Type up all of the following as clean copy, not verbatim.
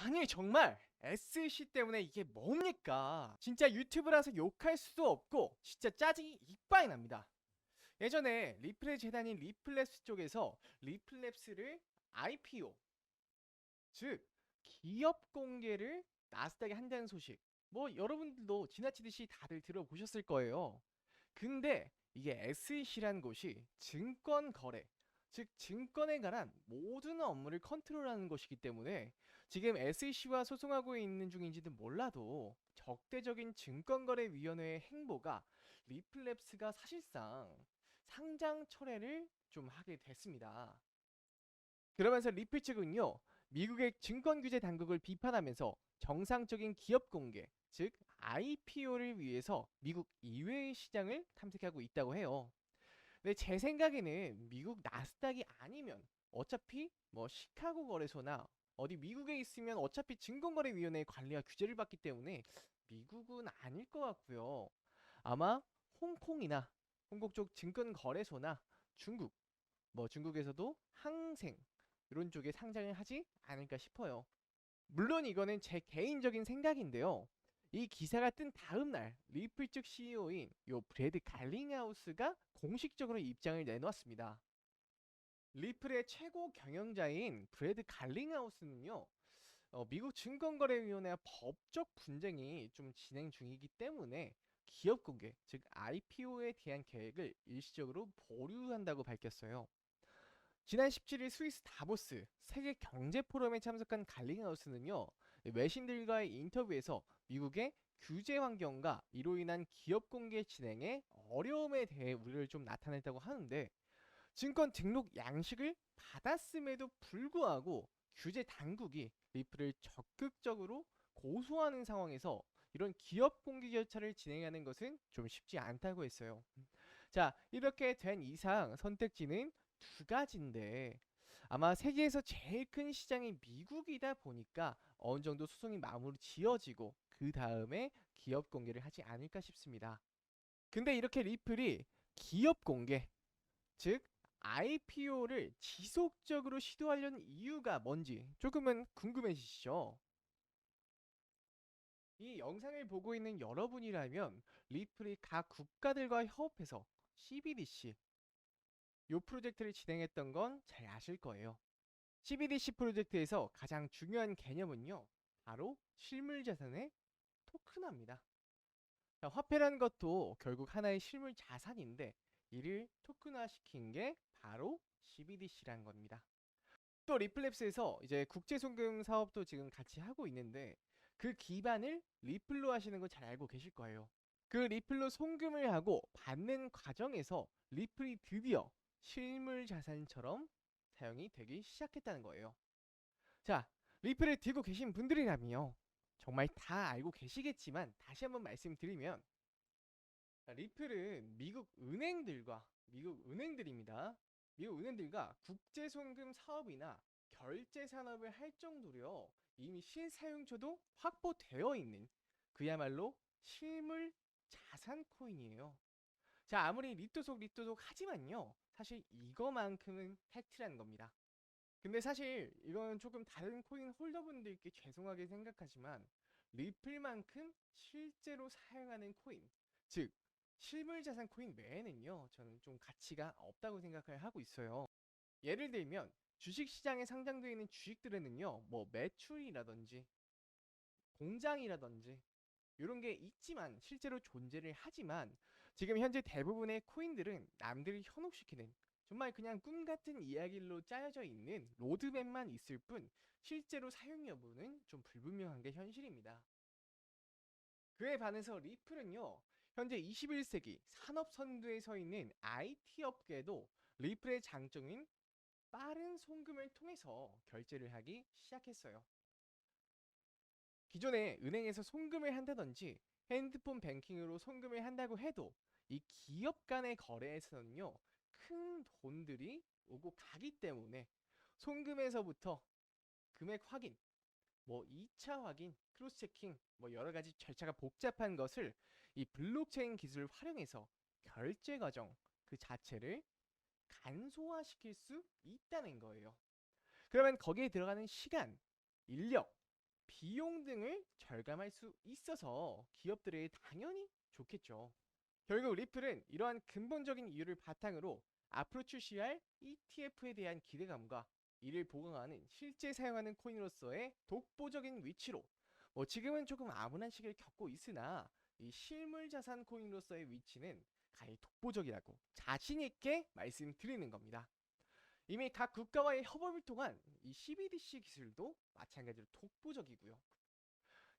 아니 정말 SC 때문에 이게 뭡니까? 진짜 유튜브라서 욕할 수도 없고 진짜 짜증이 이빠이 납니다. 예전에 리플의 재단인 리플랩스 쪽에서 리플랩스를 IPO, 즉 기업 공개를 나스닥에 한다는 소식, 뭐 여러분들도 지나치듯이 다들 들어보셨을 거예요. 근데 이게 SEC라는 곳이 증권 거래, 즉 증권에 관한 모든 업무를 컨트롤하는 것이기 때문에 지금 SEC와 소송하고 있는 중인지는 몰라도 적대적인 증권거래위원회의 행보가 리플랩스가 사실상 상장 철회를 좀 하게 됐습니다. 그러면서 리플 측은요, 미국의 증권규제 당국을 비판하면서 정상적인 기업 공개, 즉 IPO를 위해서 미국 이외의 시장을 탐색하고 있다고 해요. 근데 제 생각에는 미국 나스닥이 아니면 어차피 뭐 시카고 거래소나 어디 미국에 있으면 어차피 증권거래위원회의 관리와 규제를 받기 때문에 미국은 아닐 것 같고요. 아마 홍콩이나 홍콩 쪽 증권거래소나 중국, 뭐 중국에서도 항생 이런 쪽에 상장을 하지 않을까 싶어요. 물론 이거는 제 개인적인 생각인데요. 이 기사가 뜬 다음 날 리플 측 CEO인 요 브래드 갈링하우스가 공식적으로 입장을 내놓았습니다. 리플의 최고 경영자인 브래드 갈링하우스는요, 미국 증권거래위원회와 법적 분쟁이 좀 진행 중이기 때문에 기업 공개, 즉 IPO에 대한 계획을 일시적으로 보류한다고 밝혔어요. 지난 17일 스위스 다보스 세계 경제 포럼에 참석한 갈링하우스는요, 외신들과의 인터뷰에서 미국의 규제 환경과 이로 인한 기업 공개 진행에 어려움에 대해 우려를 좀 나타냈다고 하는데, 증권 등록 양식을 받았음에도 불구하고 규제 당국이 리플을 적극적으로 고소하는 상황에서 이런 기업 공개 절차를 진행하는 것은 좀 쉽지 않다고 했어요. 자, 이렇게 된 이상 선택지는 두 가지인데 아마 세계에서 제일 큰 시장이 미국이다 보니까 어느 정도 소송이 마무리 지어지고 그 다음에 기업 공개를 하지 않을까 싶습니다. 근데 이렇게 리플이 기업 공개, 즉 IPO를 지속적으로 시도하려는 이유가 뭔지 조금은 궁금해지시죠? 이 영상을 보고 있는 여러분이라면 리플이 각 국가들과 협업해서 CBDC, 요 프로젝트를 진행했던 건 잘 아실 거예요. CBDC 프로젝트에서 가장 중요한 개념은요, 바로 실물 자산의 토큰화입니다. 자, 화폐라는 것도 결국 하나의 실물 자산인데 이를 토큰화 시킨 게 바로 CBDC라는 겁니다. 또 리플랩스에서 이제 국제송금 사업도 지금 같이 하고 있는데 그 기반을 리플로 하시는 거 잘 알고 계실 거예요. 그 리플로 송금을 하고 받는 과정에서 리플이 드디어 실물 자산처럼 사용이 되기 시작했다는 거예요. 자, 리플을 들고 계신 분들이라면요, 정말 다 알고 계시겠지만 다시 한번 말씀드리면, 리플은 미국 은행들입니다. 미국 은행들과 국제 송금 사업이나 결제 산업을 할 정도로요, 이미 실사용처도 확보되어 있는 그야말로 실물 자산 코인이에요. 자, 아무리 리또속 하지만요, 사실 이거만큼은 팩트라는 겁니다. 근데 사실 이건 조금 다른 코인 홀더분들께 죄송하게 생각하지만 리플만큼 실제로 사용하는 코인, 즉 실물 자산 코인 외에는요, 저는 좀 가치가 없다고 생각을 하고 있어요. 예를 들면 주식 시장에 상장되어 있는 주식들에는요, 뭐 매출이라든지 공장이라든지 이런 게 있지만 실제로 존재를 하지만 지금 현재 대부분의 코인들은 남들을 현혹시키는 정말 그냥 꿈 같은 이야기로 짜여져 있는 로드맵만 있을 뿐 실제로 사용 여부는 좀 불분명한 게 현실입니다. 그에 반해서 리플은요, 현재 21세기 산업 선두에 서 있는 IT 업계에도 리플의 장점인 빠른 송금을 통해서 결제를 하기 시작했어요. 기존에 은행에서 송금을 한다든지 핸드폰 뱅킹으로 송금을 한다고 해도 이 기업 간의 거래에서는요, 큰 돈들이 오고 가기 때문에 송금에서부터 금액 확인, 뭐 2차 확인, 크로스 체킹, 뭐 여러 가지 절차가 복잡한 것을 이 블록체인 기술을 활용해서 결제 과정 그 자체를 간소화시킬 수 있다는 거예요. 그러면 거기에 들어가는 시간, 인력, 비용 등을 절감할 수 있어서 기업들이 당연히 좋겠죠. 결국 리플은 이러한 근본적인 이유를 바탕으로 앞으로 출시할 ETF에 대한 기대감과 이를 보강하는 실제 사용하는 코인으로서의 독보적인 위치로 지금은 조금 암울한 시기를 겪고 있으나 이 실물 자산 코인으로서의 위치는 가히 독보적이라고 자신 있게 말씀드리는 겁니다. 이미 각 국가와의 협업을 통한 이 CBDC 기술도 마찬가지로 독보적이고요.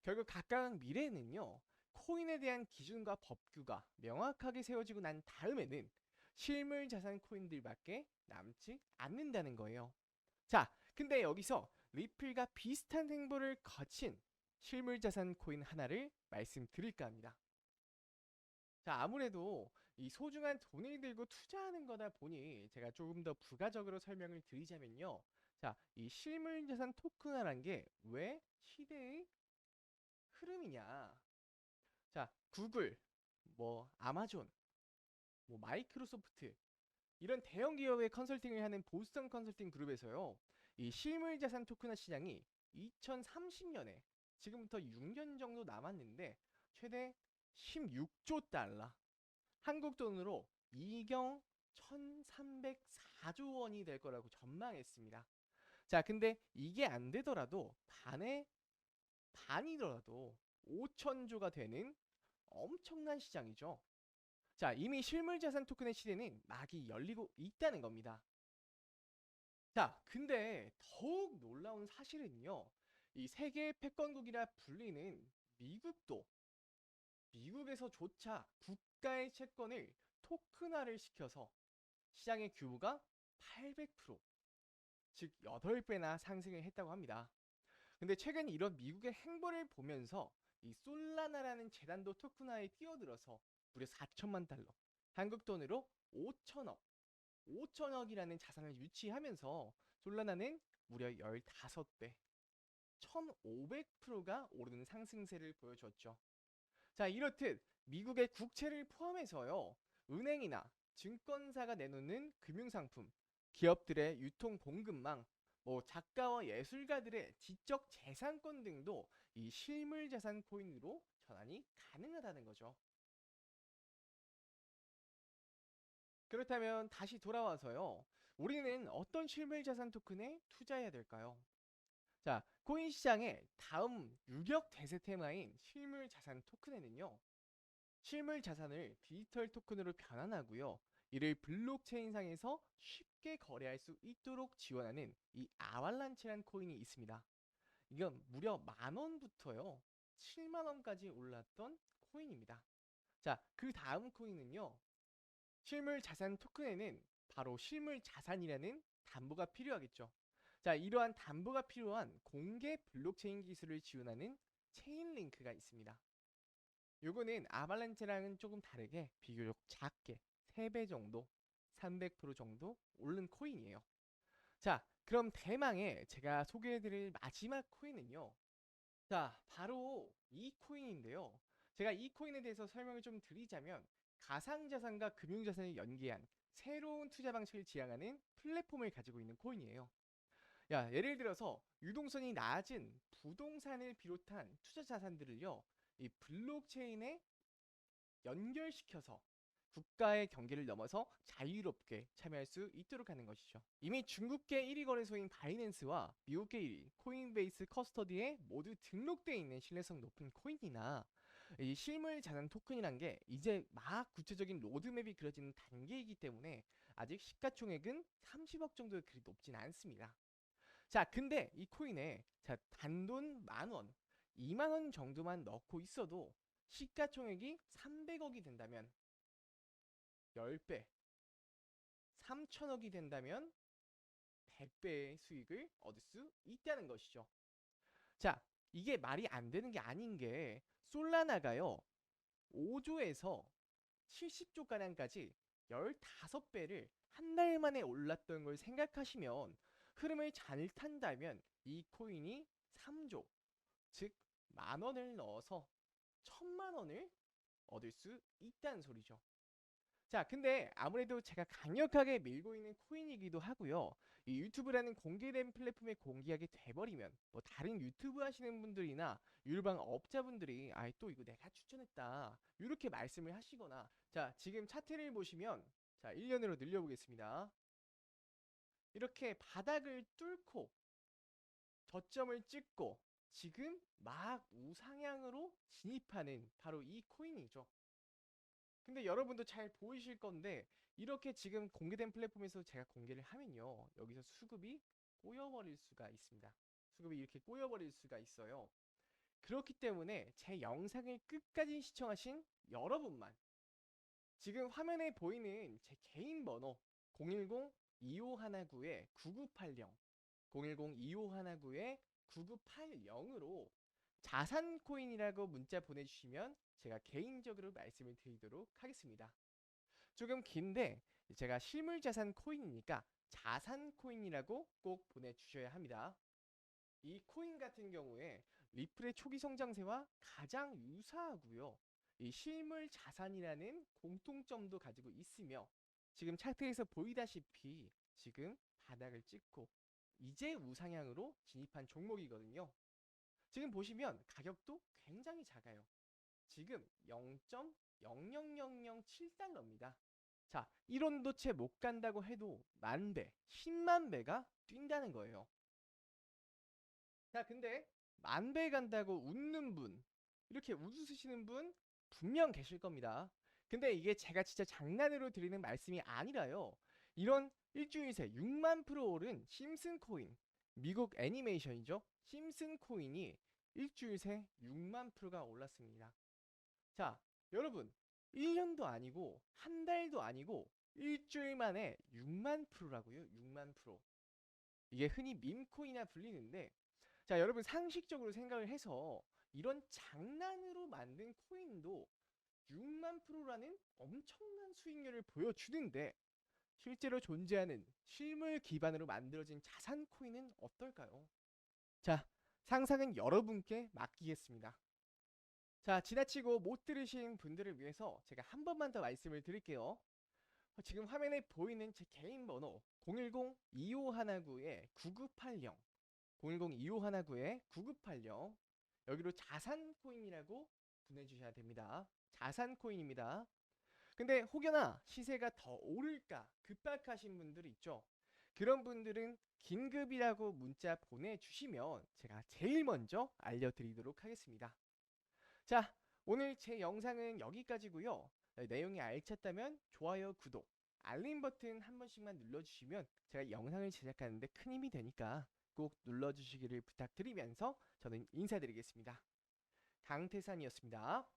결국 가까운 미래에는요, 코인에 대한 기준과 법규가 명확하게 세워지고 난 다음에는 실물 자산 코인들밖에 남지 않는다는 거예요. 자, 근데 여기서 리플과 비슷한 행보를 거친 실물 자산 코인 하나를 말씀드릴까 합니다. 자, 아무래도 이 소중한 돈을 들고 투자하는 거다 보니 제가 조금 더 부가적으로 설명을 드리자면요. 자, 이 실물 자산 토큰화란 게 왜 시대의 흐름이냐. 자, 구글, 아마존, 마이크로소프트 이런 대형 기업의 컨설팅을 하는 보스턴 컨설팅 그룹에서요. 이 실물 자산 토큰화 시장이 2030년에 지금부터 6년 정도 남았는데 최대 16조 달러, 한국 돈으로 이경 1304조 원이 될 거라고 전망했습니다. 자, 근데 이게 안 되더라도 반이더라도 5천조가 되는 엄청난 시장이죠. 자, 이미 실물 자산 토큰의 시대는 막이 열리고 있다는 겁니다. 자, 근데 더욱 놀라운 사실은요. 이 세계의 패권국이라 불리는 미국에서조차 국가의 채권을 토큰화를 시켜서 시장의 규모가 800%, 즉 8배나 상승을 했다고 합니다. 근데 최근 이런 미국의 행보를 보면서 이 솔라나라는 재단도 토큰화에 뛰어들어서 무려 4천만 달러, 한국 돈으로 5천억이라는 자산을 유치하면서 솔라나는 무려 15배, 1500%가 오르는 상승세를 보여줬죠. 자, 이렇듯 미국의 국채를 포함해서요, 은행이나 증권사가 내놓는 금융상품, 기업들의 유통 공급망, 작가와 예술가들의 지적 재산권 등도 이 실물 자산 코인으로 전환이 가능하다는 거죠. 그렇다면 다시 돌아와서요, 우리는 어떤 실물 자산 토큰에 투자해야 될까요? 자, 코인 시장의 다음 유력 대세 테마인 실물 자산 토큰에는요, 실물 자산을 디지털 토큰으로 변환하고요. 이를 블록체인상에서 쉽게 거래할 수 있도록 지원하는 이 아발란체란 코인이 있습니다. 이건 무려 10,000원부터요. 70,000원까지 올랐던 코인입니다. 자, 그 다음 코인은요. 실물 자산 토큰에는 바로 실물 자산이라는 담보가 필요하겠죠. 자, 이러한 담보가 필요한 공개 블록체인 기술을 지원하는 체인링크가 있습니다. 요거는 아발란체랑은 조금 다르게 비교적 작게 3배 정도, 300% 정도 오른 코인이에요. 자, 그럼 대망의 제가 소개해드릴 마지막 코인은요. 자, 바로 이 코인인데요. 제가 이 코인에 대해서 설명을 좀 드리자면 가상자산과 금융자산을 연계한 새로운 투자 방식을 지향하는 플랫폼을 가지고 있는 코인이에요. 야, 예를 들어서 유동성이 낮은 부동산을 비롯한 투자 자산들을요. 이 블록체인에 연결시켜서 국가의 경계를 넘어서 자유롭게 참여할 수 있도록 하는 것이죠. 이미 중국계 1위 거래소인 바이낸스와 미국계 1위 코인베이스 커스터디에 모두 등록되어 있는 신뢰성 높은 코인이나 이 실물 자산 토큰이란 게 이제 막 구체적인 로드맵이 그려지는 단계이기 때문에 아직 시가총액은 30억 정도 그리 높진 않습니다. 자, 근데 이 코인에 단돈 10,000원, 20,000원 정도만 넣고 있어도 시가총액이 300억이 된다면 10배, 3천억이 된다면 100배의 수익을 얻을 수 있다는 것이죠. 자, 이게 말이 안 되는 게 아닌 게 솔라나가요. 5조에서 70조가량까지 15배를 한 달 만에 올랐던 걸 생각하시면 흐름을 잘 탄다면 이 코인이 3조, 즉 10,000원을 넣어서 1,000,000원을 얻을 수 있다는 소리죠. 자, 근데 아무래도 제가 강력하게 밀고 있는 코인이기도 하고요. 이 유튜브라는 공개된 플랫폼에 공개하게 돼버리면 뭐 다른 유튜브 하시는 분들이나 유료방 업자분들이 아이 또 이거 내가 추천했다 이렇게 말씀을 하시거나, 자 지금 차트를 보시면, 자 1년으로 늘려보겠습니다. 이렇게 바닥을 뚫고 저점을 찍고 지금 막 우상향으로 진입하는 바로 이 코인이죠. 근데 여러분도 잘 보이실 건데, 이렇게 지금 공개된 플랫폼에서 제가 공개를 하면요, 여기서 수급이 꼬여버릴 수가 있습니다. 수급이 이렇게 꼬여버릴 수가 있어요. 그렇기 때문에 제 영상을 끝까지 시청하신 여러분만 지금 화면에 보이는 제 개인 번호 010-2519-9980 010-2519-9980으로 자산코인이라고 문자 보내주시면 제가 개인적으로 말씀을 드리도록 하겠습니다. 조금 긴데 제가 실물자산 코인이니까 자산코인이라고 꼭 보내주셔야 합니다. 이 코인 같은 경우에 리플의 초기 성장세와 가장 유사하고요, 이 실물 자산이라는 공통점도 가지고 있으며, 지금 차트에서 보이다시피 지금 바닥을 찍고 이제 우상향으로 진입한 종목이거든요. 지금 보시면 가격도 굉장히 작아요. 지금 0.00007달러입니다. 자, 1원도 채 못 간다고 해도 만배, 10만 배가 뛴다는 거예요. 자, 근데 만배 간다고 웃는 분, 이렇게 웃으시는 분 분명 계실 겁니다. 근데 이게 제가 진짜 장난으로 드리는 말씀이 아니라요, 이런 일주일 새 6만 프로 오른 심슨 코인, 미국 애니메이션이죠, 심슨 코인이 일주일 새 6만 프로가 올랐습니다. 자, 여러분, 1년도 아니고 한 달도 아니고 일주일 만에 6만 프로라고요. 6만 프로. 이게 흔히 밈코인이나 불리는데, 자 여러분, 상식적으로 생각을 해서 이런 장난으로 만든 코인도 6만 프로라는 엄청난 수익률을 보여주는데, 실제로 존재하는 실물 기반으로 만들어진 자산 코인은 어떨까요? 자, 상상은 여러분께 맡기겠습니다. 자, 지나치고 못 들으신 분들을 위해서 제가 한 번만 더 말씀을 드릴게요. 지금 화면에 보이는 제 개인 번호 010-2519-9980 010-2519-9980, 여기로 자산코인이라고 보내주셔야 됩니다. 자산코인입니다. 근데 혹여나 시세가 더 오를까 급박하신 분들이 있죠. 그런 분들은 긴급이라고 문자 보내주시면 제가 제일 먼저 알려드리도록 하겠습니다. 자, 오늘 제 영상은 여기까지고요. 내용이 알찼다면 좋아요, 구독, 알림 버튼 한 번씩만 눌러주시면 제가 영상을 제작하는데 큰 힘이 되니까 꼭 눌러주시기를 부탁드리면서 저는 인사드리겠습니다. 강태산이었습니다.